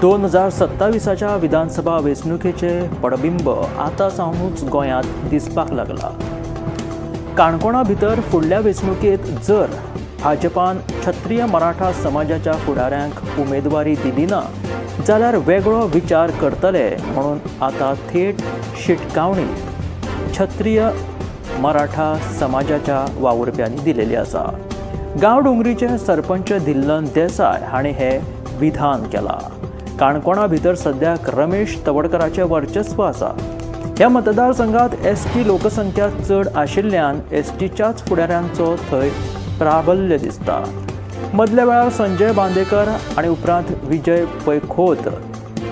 2027च्या विधानसभा वेंचणुकेचे पडबिंब आतां सावनूच गोंयांत दिसपाक लागला। काणकोणा भितर फुडल्या वेंचणुकेत जर भाजपान क्षत्रिय मराठा समाजाच्या फुडाऱ्यांक उमेदवारी दिली ना जाल्यार वेगळो विचार करतले म्हणून आतां थेट शिटकावणी क्षत्रिय मराठा समाजाच्या वावुरप्यांनी दिलेली आसा। गांव डोंगरीचे सरपंच धिल्लन देसाय हांणी हे विधान केला। काणकोणा भितर सद्याक रमेश तवडकराचे वर्चस्व आसा। ह्या मतदारसंघात एसटी लोकसंख्या चड आशिल्ल्यान एसटीच्याच फुडाऱ्यांचो थंय प्राबल्य दिसता। मदल्या वेळार संजय बांदेकर आनी उपरांत विजय पैखोत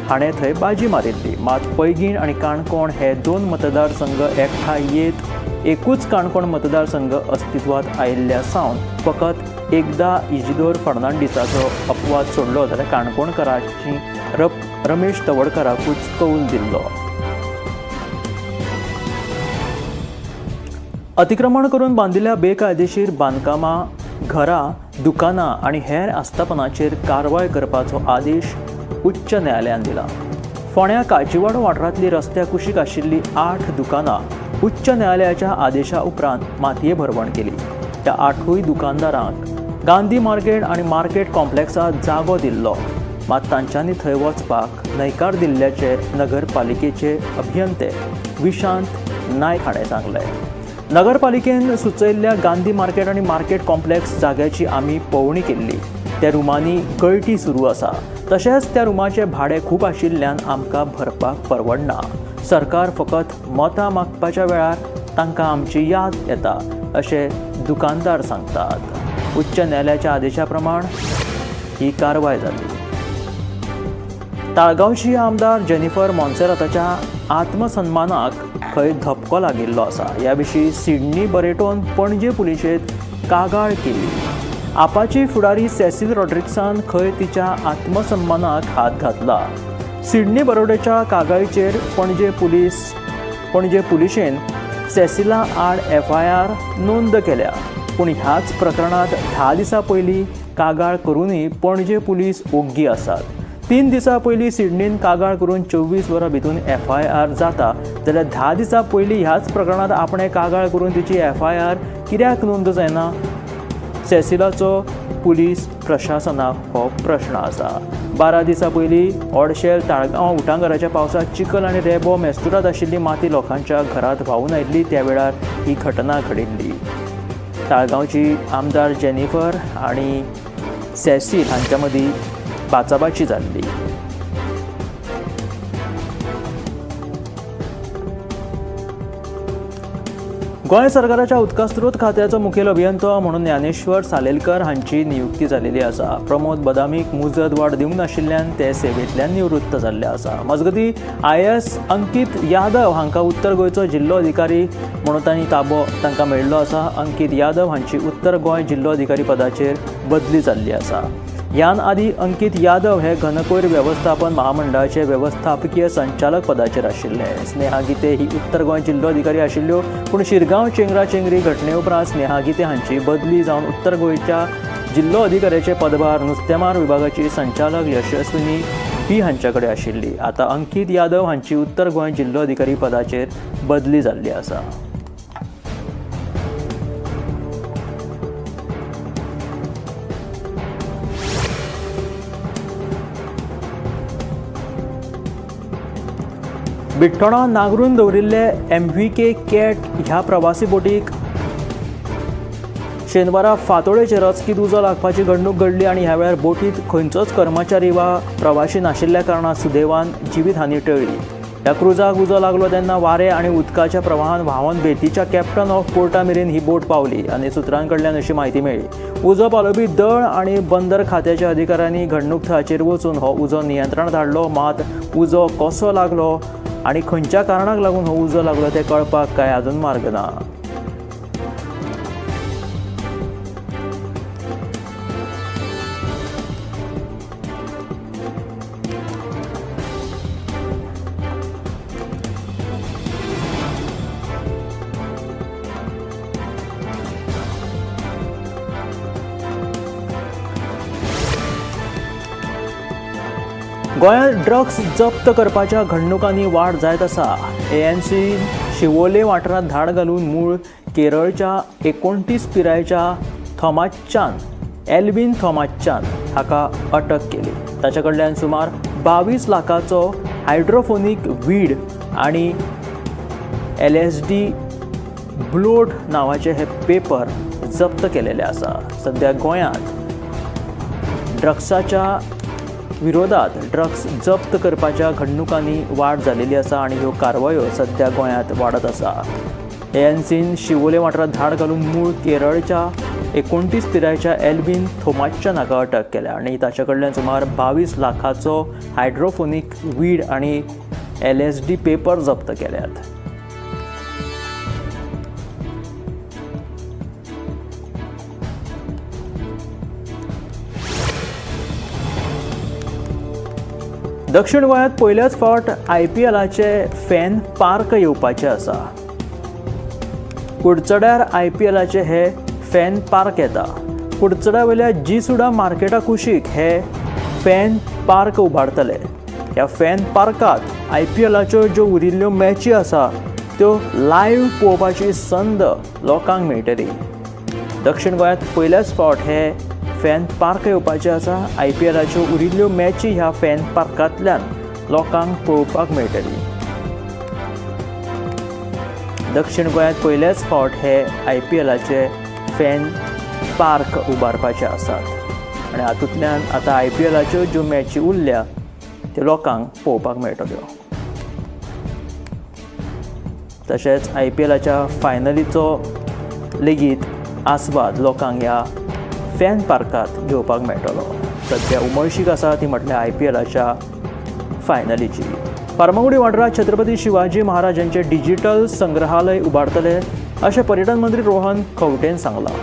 हाणें थंय बाजी मारिल्ली। मात पैंगीण आनी काणकोण हे दोन मतदारसंघ एकठांय येत एकूच काणकोण मतदारसंघ अस्तित्वात आयिल्ल्या सावन फकत एकदा इजिदोर फर्नांडीसाचो अपवाद सोडलो जाल्यार काणकोणकारांची रमेश तवडकराकूच कौल दिल्लो। अतिक्रमण करून बांदिल्ल्या बेकायदेशीर बांदकामां, घरां, दुकानां आनी हेर आस्थापनांचेर कारवाय करपाचो आदेश उच्च न्यायालयान दिला। फोंड्या काजीवाडो वाठारांतली रस्त्या कुशीक आशिल्ली 8 दुकानां उच्च न्यायालयाच्या आदेशा उपरांत मातये भरवण केली। त्या 8 दुकानदारांक गांधी मार्केट आनी मार्केट कॉम्प्लेक्सात जागो दिल्लो, मात तांच्यांनी थंय वचपाक न्हयकार दिल्ल्याचे नगरपालिकेचे अभियंते विशांत नायक हाणें सांगलें। नगरपालिकेन सुचयल्ल्या गांधी मार्केट आनी मार्केट कॉम्प्लेक्स जाग्याची आमी पळोवणी केल्ली। त्या रुमांनी गळटी सुरू आसा, तशेंच त्या रुमाचें भाडें खूब आशिल्ल्यान आमकां भरपाक परवडना। सरकार फकत मतां मागपाच्या वेळार तांकां आमची याद येता अशें दुकानदार सांगतात। उच्च न्यायालयाच्या आदेशा प्रमाण ही कारवाय जाली। ताळगांवची आमदार जेनिफर मॉन्सेराताच्या आत्मसन्मानाक खंय धपको लागिल्लो आसा। ह्या विशीं सिडनी बरेटोन पणजे पुलिशेंत कागाळ केली। आपाची फुडारी सेसील रॉड्रिक्सान खंय तिच्या आत्मसन्मानाक हात घातला। सिडनी बरोडेच्या कागाळीचेर पणजे पुलिशेन सेसिला आड FIR नोंद केल्या, पूण ह्याच प्रकरणात 10 दिसां पयलीं कागाळ करूनय पणजे पुलीस ओग्गी आसात। 3 दिसां पयलीं सिडनीन कागाळ करून 24 वरां भितून FIR जाता जाल्यार 10 दिसां पयलीं ह्याच प्रकरणात आपणे कागाळ करून तिची FIR कित्याक नोंद जायना? सेसिलाचो पुलीस प्रशासनाक हो प्रश्न आसा। 12 दिसां पयलीं ओडशेल ताळगांव उटंगराच्या पावसात चिखल आनी रेबो मेस्तुरात आशिल्ली माती लोकांच्या घरांत व्हांवून आयिल्ली, त्या वेळार ही घटना घडिल्ली। ताळगांवची आमदार जेनिफर आनी सेसील हांच्या मदीं बाचाबाची जाल्ली। गोंय सरकाराच्या उदका स्त्रोत खात्याचो मुखेल अभियंतो म्हणून ज्ञानेश्वर सालेलकर हांची नियुक्ती जाल्ली आसा। प्रमोद बदामीक मुजत वाड दिवंक नाशिल्ल्यान ते सेवेंतल्यान निवृत्त जाल्ले आसा। मजगतीं IAS अंकीत यादव हांकां उत्तर गोंयचो जिल्लो अधिकारी म्हणून ताबो तांकां मेळिल्लो आसा। अंकीत यादव हांची उत्तर गोंय जिल्लो अधिकारी पदाचेर बदली जाल्ली आसा। ह्यान आदी अंकीत यादव हे घनकोयर वेवस्थापन महामंडळाचे वेवस्थापकीय संचालक पदाचेर आशिल्ले। स्नेहा गिते ही उत्तर गोंय जिल्लो अधिकारी आशिल्ल्यो, पूण शिरगांव चेंगराचेंगरी घटने उपरांत स्नेहा गिते हांची बदली जावन उत्तर गोंयच्या जिल्लो अधिकाऱ्याचे पदभार नुस्तेमार विभागाची संचालक यशस्विनी P हांचे कडेन आशिल्ली। आतां अंकीत यादव हांची उत्तर गोंय जिल्लो अधिकारी पदाचेर बदली जाल्ली आसा। बिट्टोणा नांगरून दवरिल्ले MVK कॅट ह्या प्रवासी बोटीक शेनवारा फांतोडेचेर अचकीत उजो लागपाची घडणूक घडली आनी ह्या वेळार बोटींत खंयचोच कर्मचारी वा प्रवासी नाशिल्ल्या कारणान सुदैवान जिवीतहानी टळ्ळी। ह्या क्रुजाक उजो लागलो तेन्ना वारे आनी उदकाच्या प्रवाहान व्हांवून बेतीच्या कॅप्टन ऑफ पोर्टा मेरेन ही बोट पावली आनी सुत्रां कडल्यान अशी म्हायती मेळ्ळी। उजो पालोवपी दळ आनी बंदर खात्याच्या अधिकाऱ्यांनी घडणूक थळाचेर वचून हो उजो नियंत्रणांत हाडलो, मात उजो कसो लागलो आनी खंयच्या कारणाक लागून हो उजो लागलो तें कळपाक कांय अजून मार्ग ना। गोंयांत ड्रग्स जप्त करपाच्या घडणुकांनी वाड जायत आसा. ANC शिवोले वाठारांत धाड घालून मूळ केरळच्या 29 पिरायेच्या थॉमासच्यान एल्विन थॉमासच्यान हाका अटक केली. ताचे कडल्यान सुमार 22 लाखाचो हायड्रोफोनीक वीड आणि LSD ब्लोड नावाचे हे पेपर जप्त केलेले आसा. सध्या गोंयांत ड्रग्साच्या विरोधात ड्रग्स जप्त करपाच्या घडणुकांनी वाड जालेली आसा आणि ह्यो कारवायो सध्या गोंयांत वाडत आसा. ANCन शिवोले वाठारांत धाड घालून मूळ केरळच्या 29 पिरायेच्या एल्विन थॉमासच्यान हाका अटक केल्या आणि ताचे कडल्यान सुमार 22 लाखाचो हायड्रोफोनीक वीड आणि LSD पेपर जप्त केल्यात. दक्षिण गोंयांत पयल्याच फावट IPLचे फॅन पार्क येवपाचे आसा. कुडचड्यार IPLचे हे फॅन पार्क येता. कुडचड्या वयल्या जीसुडा मार्केटा कुशीक हे फॅन पार्क उबारतले. ह्या फॅन पार्कात IPLच्यो ज्यो उरिल्ल्यो मॅची आसा त्यो लायव्ह पळोवपाची संद लोकांक मेळटली. दक्षिण गोंयांत पयल्याच फावट हे फॅन पार्क येवपाचे आसा. IPLच्यो उरिल्ल्यो मॅची ह्या फॅन पार्कांतल्यान लोकांक पळोवपाक मेळटली. दक्षिण गोंयांत पयलेच फावट हे IPLचे फॅन पार्क उबारपाचे आसात आणि हातूंतल्यान आतां IPLच्यो ज्यो मॅची उरल्या त्यो लोकांक पळोवपाक मेळटल्यो. तशेंच IPLच्या फायनलीचो लेगीत आस्वाद लोकांक ह्या फॅन पार्कात घेवपाक मेळटलो. सध्या उमळशीक आसा ती म्हटल्यार IPLच्या फायनलीची. फार्मागुडी वाठारांत छत्रपती शिवाजी महाराजांचे डिजिटल संग्रहालय उबारतले अशें पर्यटन मंत्री रोहन खंवटेन सांगलां.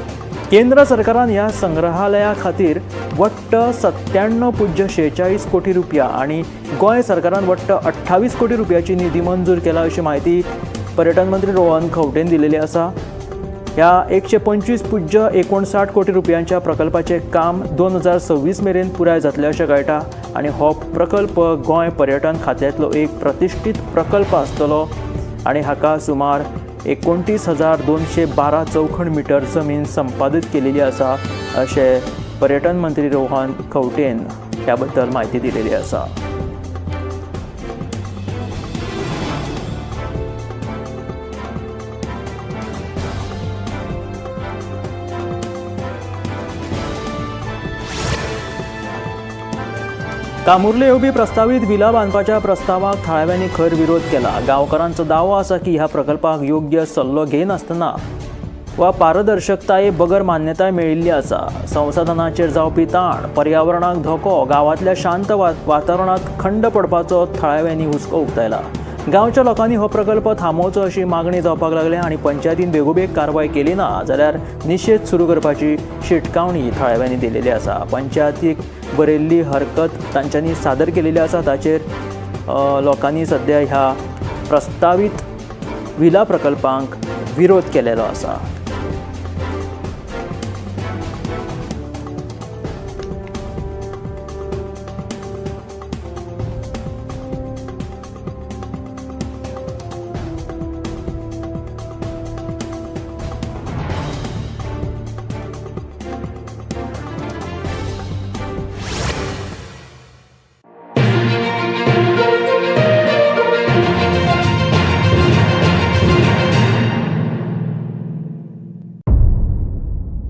केंद्र सरकारान ह्या संग्रहालया खातीर वट्ट 97.46 कोटी रुपया आणि गोंय सरकारान वट्ट 28 कोटी रुपयाची निधी मंजूर केला अशी माहिती पर्यटन मंत्री रोहन खंवटेन दिलेली आसा. ह्या 125.59 कोटी रुपयांच्या प्रकल्पाचे काम 2026 मेरेन पुराय जातले अशें कळटा आणि हो प्रकल्प गोंय पर्यटन खात्यांतलो एक प्रतिश्ठीत प्रकल्प आसतलो आणि हाका सुमार 29,212 चौखण मिटर जमीन संपादीत केलेली आसा अशें पर्यटन मंत्री रोहन खंवटेन ह्या बद्दल माहिती दिलेली आसा. कामुर्ले येवपी प्रस्तावित विला बांदपाच्या प्रस्तावाक थळाव्यांनी खर विरोध केला. गांवकारांचो दावो आसा की ह्या प्रकल्पाक योग्य सल्लो घेनासतना वा पारदर्शकताये बगर मान्यताय मेळिल्ली आसा. संसाधनाचेर जावपी ताण, पर्यावरणाक धोको, गांवांतल्या शांत वातावरणात खंड पडपाचो थळाव्यांनी हुस्को उक्तायला. गांवच्या लोकांनी हो प्रकल्प थांबोवचो अशी मागणी जावपाक लागल्या आणि पंचायतीन बेगोबेग कारवाय केली ना जाल्यार निशेध सुरू करपाची शिटकावणी थळाव्यांनी दिलेली आसा. पंचायतीक बरयल्ली हरकत तांच्यांनी सादर केलेली आसा. ताचेर लोकांनी सध्या ह्या प्रस्तावित विला प्रकल्पांक विरोध केलेलो आसा.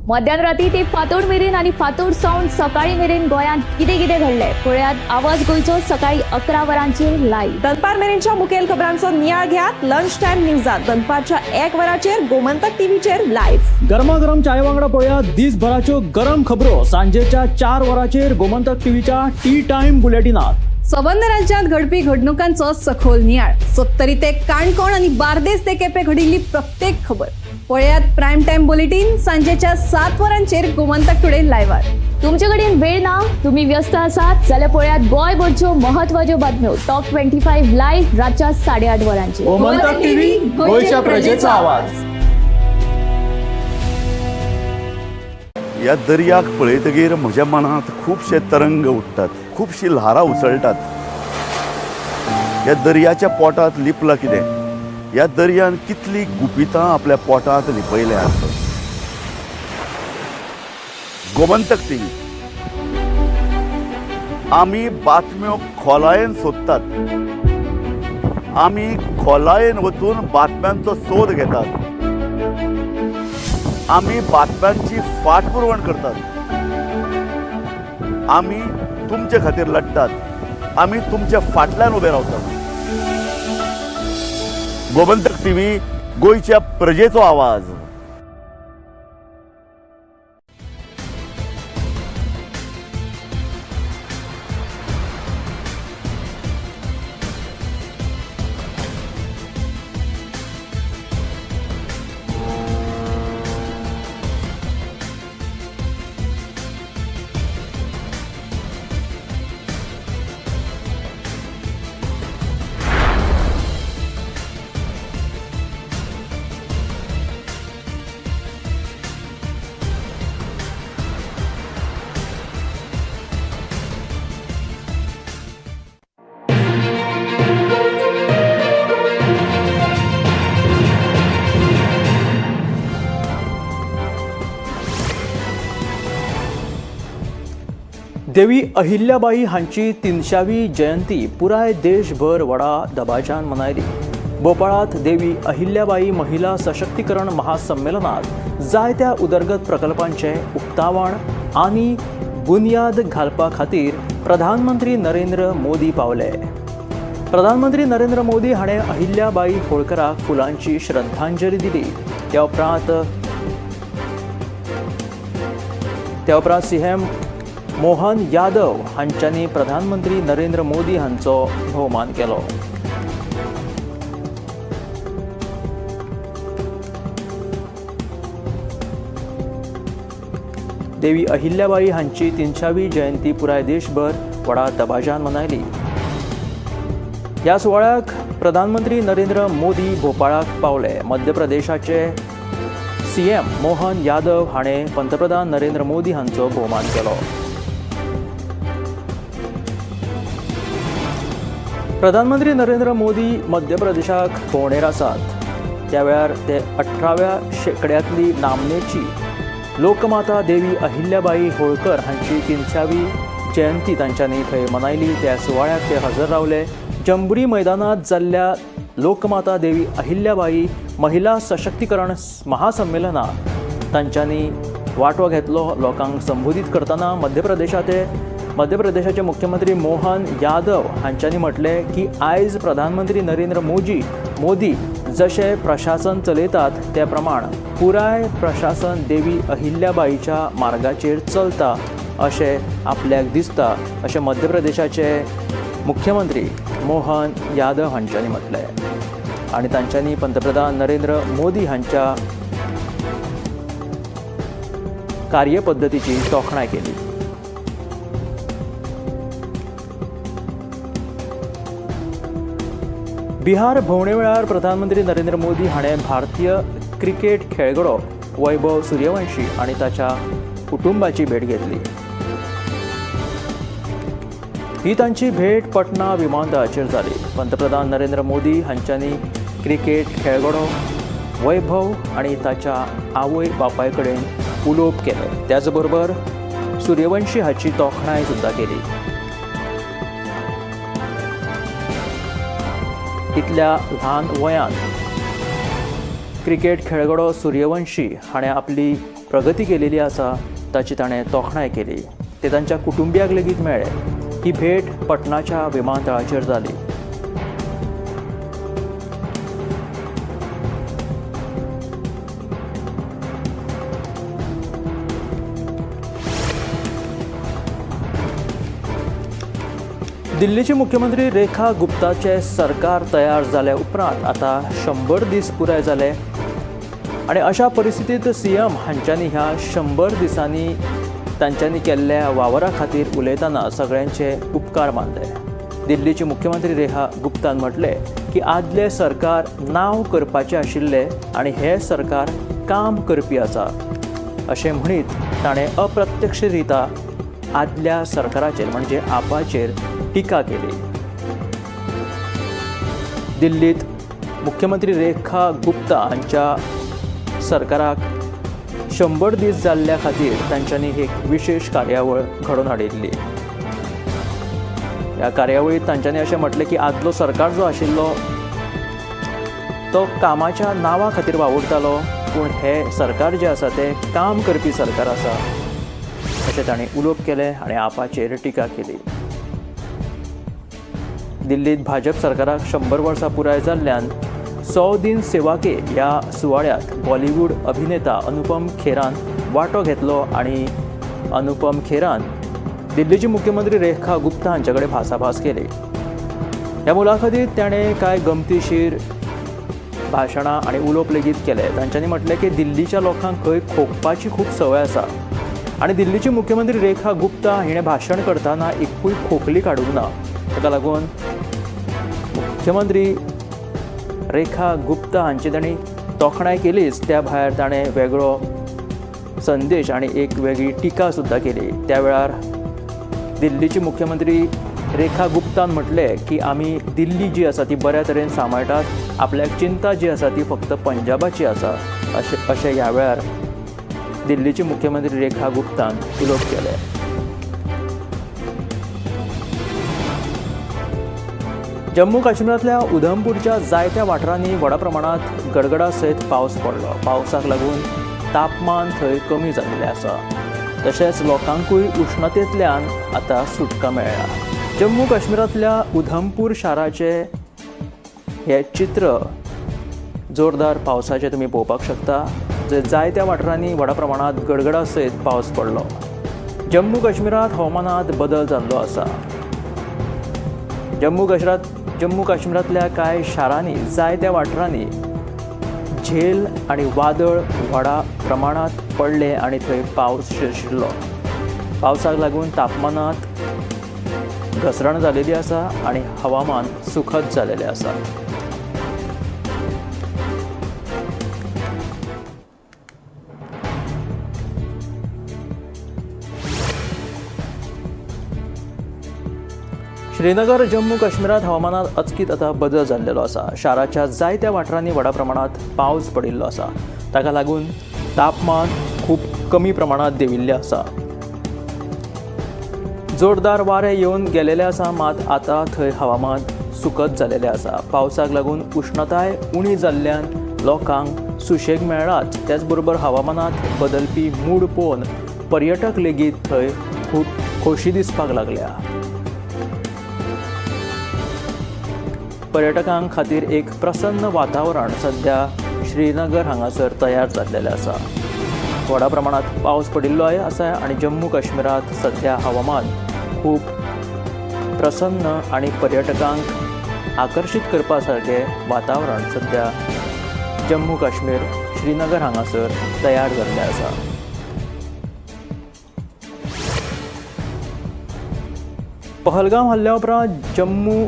मध्यरात्री ते फातोड मेरेन आणि फातोड सावन सकाळी मेरेन गोंयांत कितें कितें घडलें पळयात. आवाज गोंयचो सकाळी 11 वरांचेर लायव्ह. दनपार मेरेनच्या मुखेल खबरांचो नियाळ घेयात लंच टायम न्यूजात. दनपारच्या 1 वराचेर गोमंतक टीव्हीचेर लायव्ह. गरमागरम चाय वांगडा पळयात दीसभराच्यो गरम खबरो सांजेच्या 4 वराचेर गोमंतक टीव्हीच्या टी टायम बुलेटिनात. संबंध राज्यांत घडपी घडणुकांचो सखोल नियाळ. 70 ते काणकोण आणि बार्देस ते केपें घडिल्ली प्रत्येक खबर पळयात प्रायम टाइम बुलेटिन सांजेच्या 7 वरांचेर गोमंतक टुडे लायव्हार. तुमचे कडेन वेळ ना, तुम्ही व्यस्त आसात जाल्यार पळयात गोंयभरच्यो महत्वाच्यो बातम्यो टॉप 25 लायव्ह रातच्या 8:30 वरांचेर. गोमंतक टीव्ही, गोंयच्या प्रजेचो आवाज. ह्या दर्याक पळयतकीर म्हज्या मनांत खुबशे तरंग उठतात, खुबशी ल्हारां उसळटात. ह्या दर्याच्या पोटांत लिपला कितें, ह्या दर्यान कितली गुपितां आपल्या पोटांत लिपयल्यात. गोमंतक टीव्ही, आमी बातम्यो खोलायेन सोदतात, आमी खोलायेन वचून बातम्यांचो सोद घेतात, आमी बातम्यांची फाटपुरवण करतात, आमी तुमचे खातीर लढटात, आमी तुमच्या फाटल्यान उबे रावतात. गोमंतक टीव्ही, गोंयच्या प्रजेचो आवाज. देवी अहिल्याबाई हांची 300वी जयंती पुराय देशभर व्हडा दबाज्यान मनयली. भोपाळांत देवी अहिल्याबाई महिला सशक्तीकरण महासंमेलनात जायत्या उदरगत प्रकल्पांचे उक्तावण आनी बुनयाद घालपा खातीर प्रधानमंत्री नरेंद्र मोदी पावले. प्रधानमंत्री नरेंद्र मोदी हाणें अहिल्याबाई होळकराक फुलांची श्रद्धांजली दिली. त्या उपरांत सीएम मोहन यादव हांच्यांनी प्रधानमंत्री नरेंद्र मोदी हांचो भोवमान केलो. देवी अहिल्याबाई हांची 300वी जयंती पुराय देशभर व्हडा दबाज्यान मनयली. ह्या सुवाळ्याक प्रधानमंत्री नरेंद्र मोदी भोपाळाक पावले. मध्य प्रदेशाचे सीएम मोहन यादव हाणें पंतप्रधान नरेंद्र मोदी हांचो भोवमान केलो. प्रधानमंत्री नरेंद्र मोदी मध्य प्रदेशाक भोंवडेर आसात. त्या वेळार ते 18व्या शेंकड्यांतली नामनेची लोकमाता देवी अहिल्याबाई होळकर हांची 300वी जयंती तांच्यांनी थंय मनयली. त्या सुवाळ्याक ते हजर रावले. जंबुरी मैदानात जाल्ल्या लोकमाता देवी अहिल्याबाई महिला सशक्तीकरण महासंमेलनात तांच्यांनी वांटो घेतलो. लोकांक संबोधीत करतना मध्य प्रदेशाचे मुख्यमंत्री मोहन यादव हांच्यांनी म्हटलें की आयज प्रधानमंत्री नरेंद्र मोदी जशें प्रशासन चलयतात ते प्रमाण पुराय प्रशासन देवी अहिल्याबाईच्या मार्गाचेर चलता अशें आपल्याक दिसता अशें मध्य प्रदेशाचे मुख्यमंत्री मोहन यादव हांच्यांनी म्हटलें. आनी तांच्यांनी पंतप्रधान नरेंद्र मोदी हांच्या कार्यपद्दतीची तोखणाय केली. बिहार भोंवडे वेळार प्रधानमंत्री नरेंद्र मोदी हाणें भारतीय क्रिकेट खेळगडो वैभव सूर्यवंशी आनी ताच्या कुटुंबाची भेट घेतली. ही तांची भेट पटना विमानतळाचेर जाली. पंतप्रधान नरेंद्र मोदी हांच्यांनी क्रिकेट खेळगडो वैभव आनी ताच्या आवय बापाय कडेन उलोवप केलें. त्याच बरोबर सूर्यवंशी हाची तोखणाय सुद्दां केली. इतल्या ल्हान वयान क्रिकेट खेळगडो सूर्यवंशी हाणें आपली प्रगती केलेली आसा ताची ताणें तोखणाय केली. ते तांच्या कुटुंबियाक लेगीत मेळ्ळे. ही भेट पटनाच्या विमानतळाचेर जाली. दिल्लीचे मुख्यमंत्री रेखा गुप्ताचे सरकार तयार जाल्या उपरांत आता 100 दीस पुराय जाले आणि अशा परिस्थितीत सीएम हांच्यांनी ह्या 100 दिसांनी तांच्यांनी केल्ल्या वावरा खातीर उलयतना सगळ्यांचे उपकार मानले. दिल्लीचे मुख्यमंत्री रेखा गुप्तान म्हटले की आदले सरकार नांव करपाचे आशिल्ले आणि हे सरकार काम करपी आसा अशें म्हणीत ताणें अप्रत्यक्षरित्या आदल्या सरकाराचेर म्हणजे आपाचेर टिका केली. दिल्लीत मुख्यमंत्री रेखा गुप्ता हांच्या सरकाराक 100 दीस जाल्ल्या खातीर तांच्यांनी एक विशेष कार्यावळ घडोवन हाडिल्ली. ह्या कार्यावळीत तांच्यांनी अशें म्हटलें की आदलो सरकार जो आशिल्लो तो कामाच्या नांवा खातीर वावुरतालो, पूण हे सरकार जें आसा तें काम करपी सरकार आसा अशें तांणी उलोवप केलें आनी आपाचेर टिका केली. दिल्लीत भाजप सरकाराक 100 वर्सां पुराय जाल्ल्यान 100 दिन सेवा के ह्या सुवाळ्यात बॉलिवूड अभिनेता अनुपम खेरान वांटो घेतलो आनी अनुपम खेरान दिल्लीची मुख्यमंत्री रेखा गुप्ता हांचे कडेन भासाभास केली. ह्या मुलाखतीत ताणें कांय गमतीशीर भाशणां आनी उलोवप लेगीत केले. तांच्यांनी म्हटलें की दिल्लीच्या लोकांक खंय खोंकपाची खूब संवय आसा आनी दिल्लीची मुख्यमंत्री रेखा गुप्ता हिणें भाशण करतना एकूय खोंकली काडूंक ना. ताका लागून मुख्यमंत्री रेखा गुप्ता हांची तांणी तोखणाय केलीच, त्या भायर ताणें वेगळो संदेश आनी एक वेगळी टिका सुद्दां केली. त्या वेळार दिल्लीची मुख्यमंत्री रेखा गुप्तान म्हटलें की आमी दिल्ली जी आसा ती बऱ्या तरेन सांबाळटात, आपल्याक चिंता जी आसा ती फक्त पंजाबाची आसा अशें ह्या वेळार दिल्लीची मुख्यमंत्री रेखा गुप्तान उलोवप केलें. जम्मू काश्मीरांतल्या उधमपूरच्या जायत्या वाठारांनी व्हड प्रमाणांत गडगडा सयत पावस पडलो. पावसाक लागून तापमान थंय कमी जाल्लें आसा. तशेंच लोकांकूय उश्णतेंतल्यान आतां सुटका मेळ्ळा. जम्मू काश्मीरांतल्या उधमपूर शाराचे हे चित्र जोरदार पावसाचे तुमी पळोवपाक शकता. जे जायत्या वाठारांनी व्हड प्रमाणांत गडगडा सयत पावस पडलो. जम्मू काश्मीरांत हवामानांत बदल जाल्लो आसा. जम्मू काश्मीरांतल्या कांय शारांनी जायत्या वाठारांनी झेल आनी वादळ व्हडा प्रमाणांत पडले आनी थंय पावस शिरशिल्लो. पावसाक लागून तापमानांत घसरण जालेली आसा आनी हवामान सुखद जालेलें आसा. श्रीनगर जम्मू काश्मीरात हवामानात अचकीत आता बदल जाल्लेलो आसा. शाराच्या जायत्या वाठारांनी व्हड प्रमाणात पावस पडिल्लो आसा. ताका लागून तापमान खूब कमी प्रमाणात देंविल्लें आसा. जोरदार वारे येवन गेलेले आसा, मात आतां थंय हवामान सुखद जालेलें आसा. पावसाक लागून उश्णताय उणी जाल्ल्यान लोकांक सुशेग मेळ्ळाच. त्याच बरोबर हवामानात बदलपी मूड पळोवन पर्यटक लेगीत थंय खूब खोशी दिसपाक लागल्या. पर्यटकांक खातीर एक प्रसन्न वातावरण सध्या श्रीनगर हांगासर तयार जाल्लेलें आसा. व्हड प्रमाणात पावस पडिल्लो आसा आनी जम्मू काश्मीरात सध्या हवामान खूब प्रसन्न आनी पर्यटकांक आकर्शीत करपा सारकें वातावरण सध्या जम्मू काश्मीर श्रीनगर हांगासर तयार जाल्लें आसा. पहलगाम हल्ल्या उपरांत जम्मू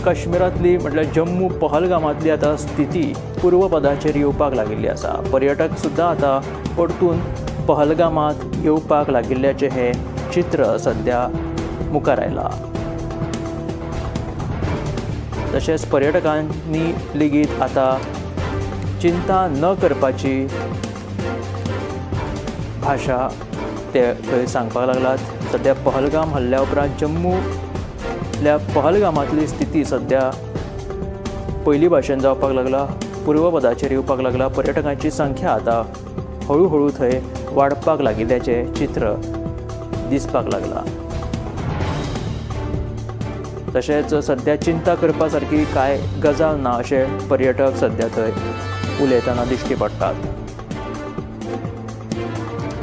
काश्मीरांतली म्हटल्यार जम्मू पहलगामांतली आतां स्थिती पूर्वपदाचेर येवपाक लागिल्ली आसा. पर्यटक सुद्दां आतां परतून पहलगामांत येवपाक लागिल्ल्याचें हें चित्र सध्या मुखार आयलां. तशेंच पर्यटकांनी लेगीत आतां चिंता न करपाची भाशा ते थंय सांगपाक लागल्यात. सध्या पहलगाम हल्ल्या उपरांत जम्मूतल्या पहलगामांतली स्थिती सध्या पयली भाशेन जावपाक लागला, पूर्वपदाचेर येवपाक लागला. पर्यटकांची संख्या आतां हळू थंय वाडपाक लागिल्ल्याचें चित्र दिसपाक लागला. तशेंच सध्या चिंता करपा सारकी कांय गजाल ना अशें पर्यटक सध्या थंय उलयतना दिश्टी पडटात.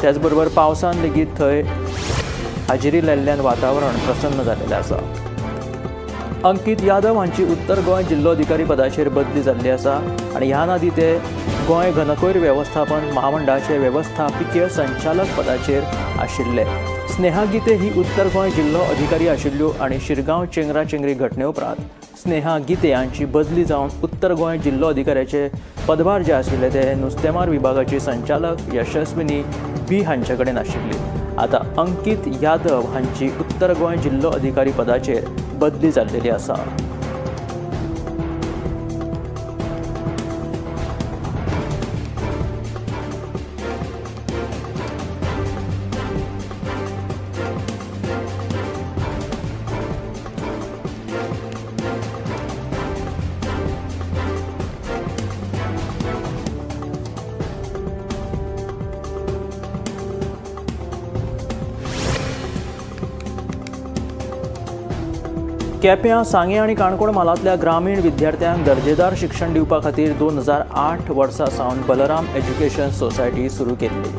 त्याच बरोबर पावसान लेगीत थंय हाजिरी लायिल्ल्यान वातावरण प्रसन्न जाल्लेलें आसा. अंकीत यादव हांची उत्तर गोंय जिल्लोधिकारी पदाचेर बदली जाल्ली आसा आनी ह्या नादी ते गोंय घनकयर वेवस्थापन महामंडळाचे वेवस्थापकीय संचालक पदाचेर आशिल्ले. स्नेहा गिते ही उत्तर गोंय जिल्लो अधिकारी आशिल्ल्यो आनी शिरगांव चेंगराचेंगरी घटने उपरांत स्नेहा गिते हांची बदली जावन उत्तर गोंय जिल्लो अधिकाऱ्याचे पदभार जे आशिल्ले ते नुस्तेमार विभागाची संचालक यशस्विनी बी हांचे कडेन आशिल्ली. आतां अंकीत यादव हांची उत्तर गोंय जिल्लो अधिकारी पदाचेर बदली जाल्लेली आसा. केप्यां, सांगे आनी काणकोण म्हालांतल्या ग्रामीण विद्यार्थ्यांक दर्जेदार शिक्षण दिवपा खातीर 2008 वर्सा सावन बलराम एज्युकेशन सोसायटी सुरू केल्ली.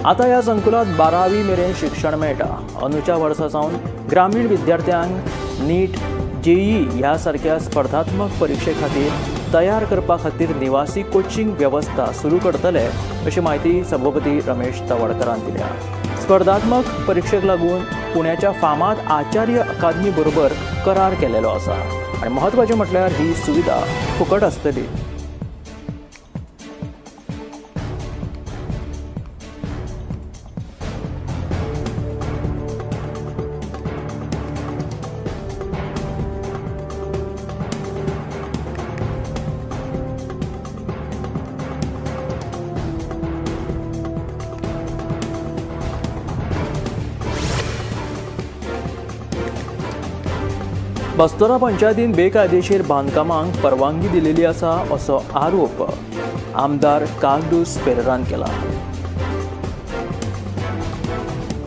आतां ह्या संकुलांत 12वी मेरेन शिक्षण मेळटा. अंदूच्या वर्सा सावन ग्रामीण विद्यार्थ्यांक नीट, जेईई ह्या सारक्या स्पर्धात्मक परीक्षे खातीर तयार करपा खातीर निवासी कोचिंग वेवस्था सुरू करतले अशी माहिती सभापती रमेश तवडकरान दिल्या. स्पर्धात्मक परीक्षेक लागून पुण्याच्या फामाद आचार्य अकादमी बरोबर करार केलेलो आसा आनी म्हत्वाचें म्हटल्यार ही सुविधा फुकट आसतली. बस्तोरा पंचायतीन बेकायदेशीर बांदकामांक परवानगी दिलेली आसा असो आरोप आमदार कालदूस पेरेरान केला.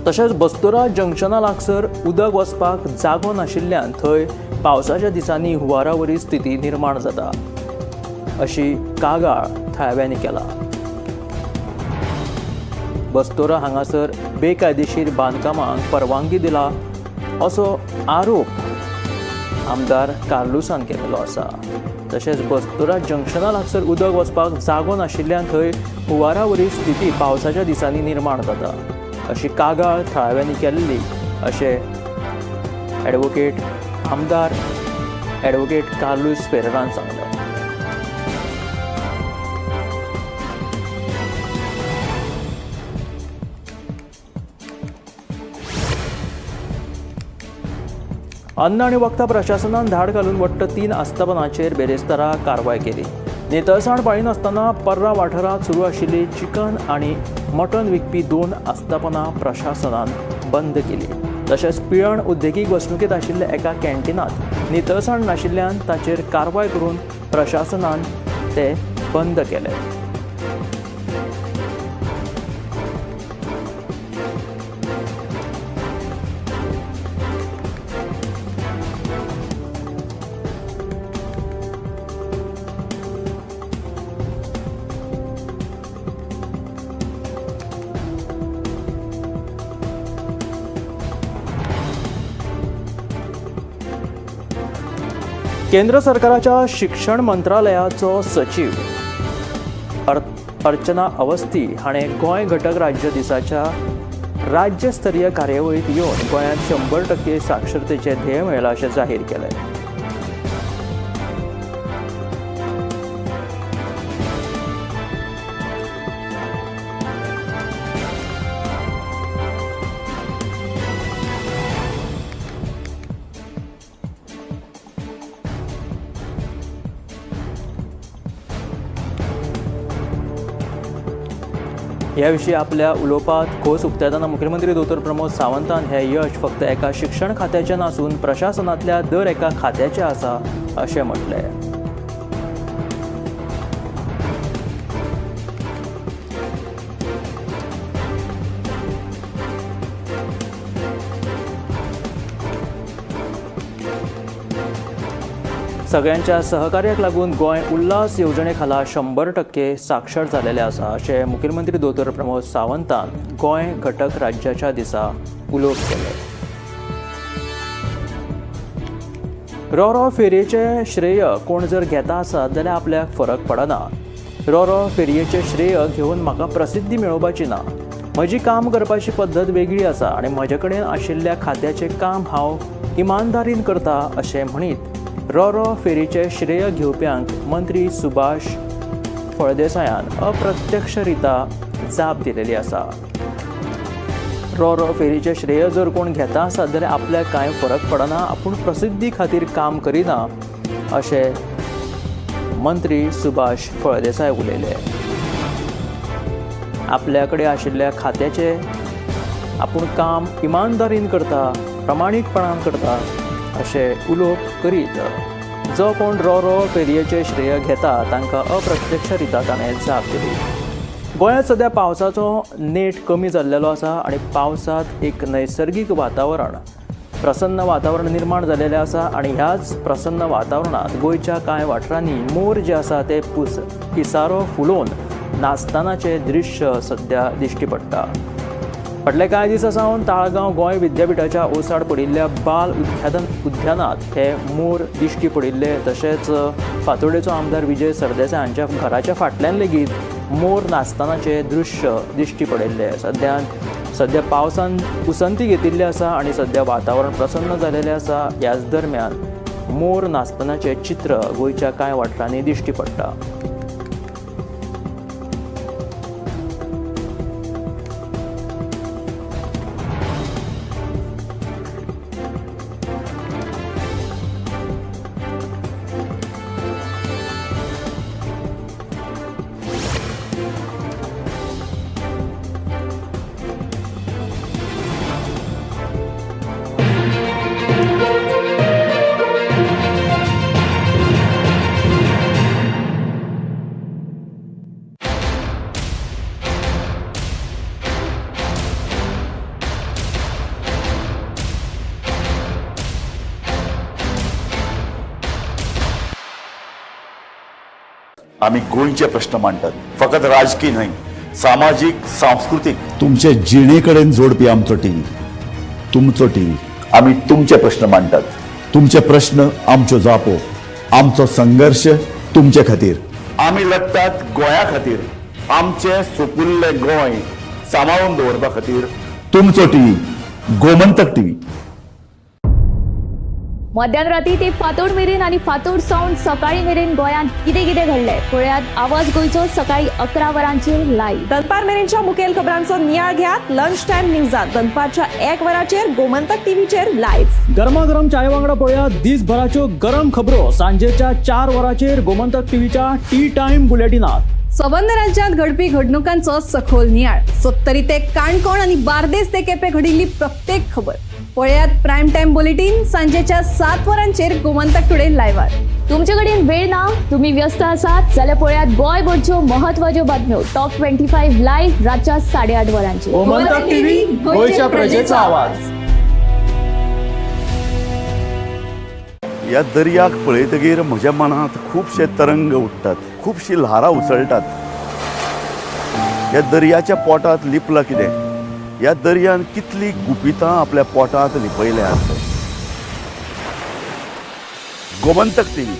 तशेंच बस्तोरा जंक्शना लागसर उदक वचपाक जागो नाशिल्ल्यान थंय पावसाच्या दिसांनी हुंवारावरी स्थिती निर्माण जाता अशी कागाळ थळाव्यांनी केला. बस्तोरा हांगासर बेकायदेशीर बांदकामांक परवानगी दिला असो आरोप आमदार कार्लुसान केलेलो आसा. तशेंच बस्तोरा जंक्शना लागसर उदक वचपाक जागो नाशिल्ल्यान थंय हुंवारावरी स्थिती पावसाच्या दिसांनी निर्माण जाता अशी कागाळ थळाव्यांनी केल्ली अशें आमदार ॲडव्होकेट कार्लूस पेरेरान सांगलें. अन्न आनी वखदां प्रशासनान धाड घालून वट्ट 3 आस्थापनांचेर बेरेस्तारा कारवाय केली. नितळसाण पाळी नासतना पर्रा वाठारांत सुरू आशिल्ली चिकन आनी मटण विकपी 2 आस्थापनां प्रशासनान बंद केली. तशेंच पियण उद्देगीक वसणुकेंत आशिल्ल्या एका कॅन्टीनांत नितळसाण नाशिल्ल्यान ताचेर कारवाय करून प्रशासनान ते बंद केले. केंद्र सरकाराच्या शिक्षण मंत्रालयाचो सचिव अर्चना अवस्थी हाणें गोंय घटक राज्य दिसाच्या राज्यस्तरीय कार्यावळीत येवन गोंयांत 100% साक्षरतेचें ध्येय मेळयलां अशें जाहीर केलें. ह्या विशीं आपल्या उलोवपांत खोस उक्तायतना मुखेलमंत्री दोतोर प्रमोद सावंतान हें यश फक्त एका शिक्षण खात्याचें नासून प्रशासनांतल्या दर एका खात्याचें आसा अशें म्हटलें. सगळ्यांच्या सहकार्याक लागून गोंय उल्हास येवजणे खाला 100% साक्षर जालेले आसा अशें मुखेलमंत्री दोतोर प्रमोद सावंतान गोंय घटक राज्याच्या दिसा उलोवप केले. रो फेरयेचें श्रेय कोण जर घेता आसत जाल्यार आपल्याक फरक पडना. रो फेरयेचें श्रेय घेवन म्हाका प्रसिद्धी मेळोवपाची ना. म्हजी काम करपाची पद्दत वेगळी आसा आनी म्हजे कडेन आशिल्ल्या खात्याचें काम हांव इमानदारीन करता अशें म्हणीत रो फेरीचे श्रेय घेवप्यांक मंत्री सुभाष फळदेसायान अप्रत्यक्षरित्या जाप दिलेली आसा. रो फेरीचे श्रेय जर कोण घेता आसत जाल्यार आपल्याक कांय फरक पडना. आपूण प्रसिद्धी खातीर काम करिना अशें मंत्री सुभाष फळदेसाय उलयले. आपल्या कडेन आशिल्ल्या खात्याचे आपूण काम इमानदारीन करता, प्रामाणीकपणान करता अशें उलोवप करीत जो कोण रो फेरयेचें श्रेय घेता तांकां अप्रत्यक्षरित्या ताणें जाप दिली. गोंयांत सध्या पावसाचो नेट कमी जाल्लेलो आसा आनी पावसांत एक नैसर्गीक वातावरण प्रसन्न वातावरण निर्माण जालेलें आसा आनी ह्याच प्रसन्न वातावरणात गोंयच्या कांय वाठारांनी मोर जे आसा ते पिसारो फुलोवन नाचतानाचे दृश्य सध्या दिश्टी पडटा. फाटले कांय दिसा सावन ताळगांव गोंय विद्यापिठाच्या ओसाड पडिल्ल्या बाल उद्यानात हे मोर दिश्टी पडिल्ले. तशेंच फातोर्डेचो आमदार विजय सरदेसाय हांच्या घराच्या फाटल्यान लेगीत मोर नाचतानाचे दृश्य दिश्टी पडिल्ले. सध्या पावसान उसंती घेतिल्ली आसा आनी सध्या वातावरण प्रसन्न जालेलें आसा. ह्याच दरम्यान मोर नाचतानाचे चित्र गोंयच्या कांय वाठारांनी दिश्टी पडटा. आम्ही गोंयचे प्रश्न मांडटात. फकत राजकीय न्हय, सामाजीक, सांस्कृतिक. तुमचे जिणेकडेन जोडपी आमचो टीव्ही, तुमचो टीव्ही. आम्ही तुमचे प्रश्न मांडटात. तुमचे प्रश्न आमच्यो जापो, आमचो संघर्ष तुमचे खातीर. आम्ही लढटात गोंया खातीर, आमचे सोपुल्ले गोंय सांबाळून दवरपा खातीर. तुमचो टीव्ही, गोमंतक टीव्ही. मध्यराती ते फातोर्ड मेरेन आणि फातोर्ड सावन सकाळी मेरेन गोंयांत कितें कितें घडलें पळयात. आवाज गोंयचो सकाळी 11 वरांचेर लायव्ह. दनपार मेरेनच्या मुखेल खबरांचो नियाळ घेयात लंच टायम न्यूजात. दनपारच्या 1 वराचेर गोमंतक टीव्हीचेर लायव्ह. गरमागरम चाय वांगडा पळयात दिसभराच्यो गरम खबरो सांजेच्या 4 वरांचेर गोमंतक टीव्हीच्या टी टायम बुलेटिनात. संबंध राज्यांत घडपी घडणुकांचो सखोल नियाळ. 70 ते काणकोण आणि बार्देस ते केपें घडिल्ली प्रत्येक खबर पळयात. प्रायम टाइम बुलेटिन सांजेच्या 7 वरांचेर गोमंतक टुडे लायव्हार. तुमचे कडेन वेळ ना, तुम्ही व्यस्त आसात जाल्यार पळयात गोंयभरच्यो म्हत्वाच्यो बातम्यो टॉप 25 लाईव्ह रातच्या 8:30 वरांचेर. गोमंतक टीव्ही, गोंयच्या प्रजेचो आवाज. या दर्याक पळयतकीर म्हज्या मनात खुबशे तरंग उठतात, खुबशी ल्हारां उसळटात. या दर्याच्या पोटात लिपला कितें? या दर्यान कितली गुपितां आपल्या पोटात लिपयल्यात. गोमंतक टीव्ही.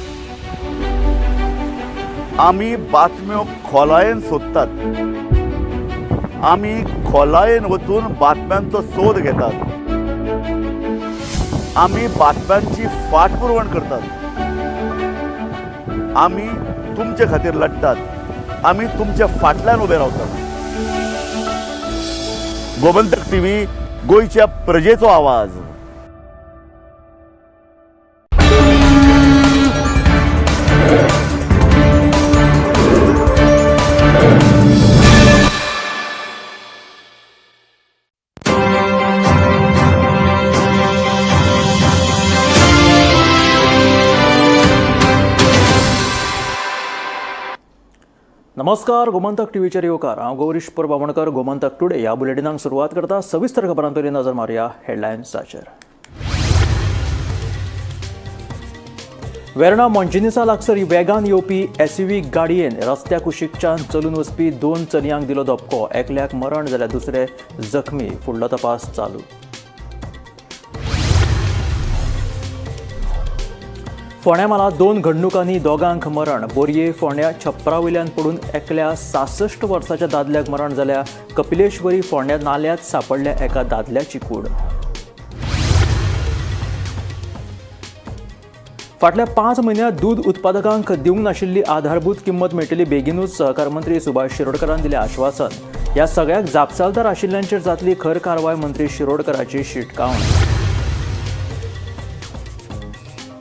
आमी बातम्यो खोलायेन सोदतात. आमी खोलायेन वचून बातम्यांचो सोद घेतात. आमी बातम्यांची फाटपुरवण करतात. आमी तुमचे खातीर लढटात. आमी तुमच्या फाटल्यान उबे रावतात. गोमंतक टीव्ही, गोंयच्या प्रजेचो आवाज. नमस्कार, गोमंतक टीव्हीचेर येवकार. हांव गौरीश परबावणकर. गोमंतक टुडे ह्या बुलेटिनाक सुरवात करता. सविस्तर खबरां पयलीं नजर मारया हेडलायन्साचेर. वेर्णा मोंजिनिसा लागसार वेगान येवपी SUV गाडयेन रस्त्या कुशीकच्यान चलून वचपी 2 चलयांक दिलो धपको. एकल्याक मरण जाल्यार दुसरे जखमी. फुडलो तपास चालू. फोंड्या माला 2 घडणुकांनी दोगांक मरण. बोरये फोंड्या छप्परावयल्यान पडून एकल्या 66 वर्साच्या दादल्याक मरण जाल्या. कपिलेश्वरी फोंड्या नाल्यांत सापडल्या एका दादल्याची कूड. फाटल्या 5 म्हयन्यांत दूद उत्पादकांक दिवंक नाशिल्ली आधारभूत किंमत मेळटली बेगीनूच. सहकार मंत्री सुभाष शिरोडकरान दिलें आश्वासन. ह्या सगळ्याक जापसालदार आशिल्ल्यांचेर जातली खर कारवाय. मंत्री शिरोडकराची शिटकावणी.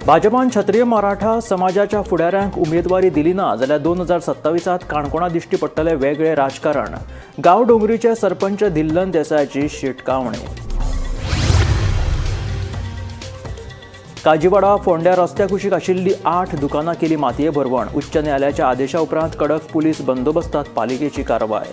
भाजपान क्षत्रिय मराठा समाजाच्या फुडाऱ्यांक उमेदवारी दिली ना जाल्यार 2027 काणकोणा दिश्टी पडटले वेगळे राजकारण. गांव डोंगरीचे सरपंच धिल्लन देसायाची शिटकावणी. काजीवाडा फोंड्या रस्त्या कुशीक आशिल्ली 8 दुकानां केली मातये भरवण. उच्च न्यायालयाच्या आदेशा उपरांत कडक पुलीस बंदोबस्तांत पालिकेची कारवाय.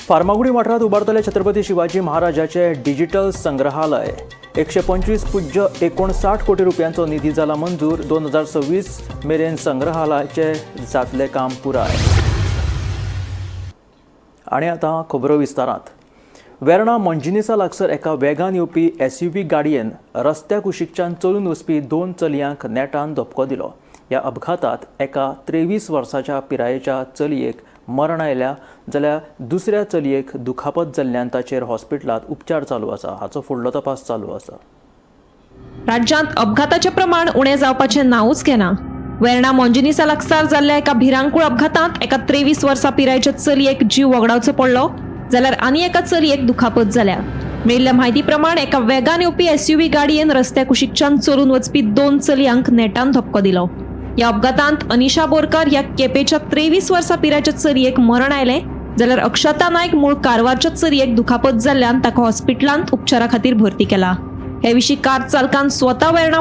फार्मागुडी वाठारात उबारतले छत्रपती शिवाजी महाराजाचे डिजिटल संग्रहालय 125.59 कोटी रुपयांचो निधी जाला मंजूर. 2026 मेरेन संग्रहालयाचे जातले काम पुराय. आणि आता खबरो विस्तारांत. वेर्णा मंजिनिसा लागसार एका वेगान येवपी SUV गाडयेन रस्त्या कुशीकच्यान चलून वचपी 2 चलयांक नेटान धपको दिलो. ह्या अपघातात एका 23 वर्साच्या पिरायेच्या चलयेक मरण आयल्या जाल्यार दुसऱ्या चलयेक दुखापत जाल्ल्यान ताचेर हॉस्पिटलांत उपचार चालू आसा. हाचो फुडलो तपास चालू आसा. राज्यांत अपघाताचें प्रमाण उणें जावपाचें नांवच घेना. वेर्णा मंजिनिसा लागसार जाल्ल्या एका भिरांकूळ अपघातांत एका 23 वर्सां पिरायेच्या चलयेक जीव वगडावचो पडलो जाल्यार आनी एका चलयेक दुखापत जाल्या. मेळिल्ल्या म्हायती प्रमाण एका वेगान येवपी SUV गाडयेन रस्त्या कुशीकच्यान चलून वचपी 2 चलयांक नेटान धपको दिलो. ह्या अपघातांत अनिशा बोरकार ह्या केपेच्या 23 वर्सां पिरायेच्या चलयेक मरण आयलें जाल्यार अक्षता नायक मूळ कारवारच्या चलयेक दुखापत जाल्ल्यान ताका हॉस्पिटलांत उपचारा खातीर भरती केला. हे विशीं कार चालकान स्वता वेर्णा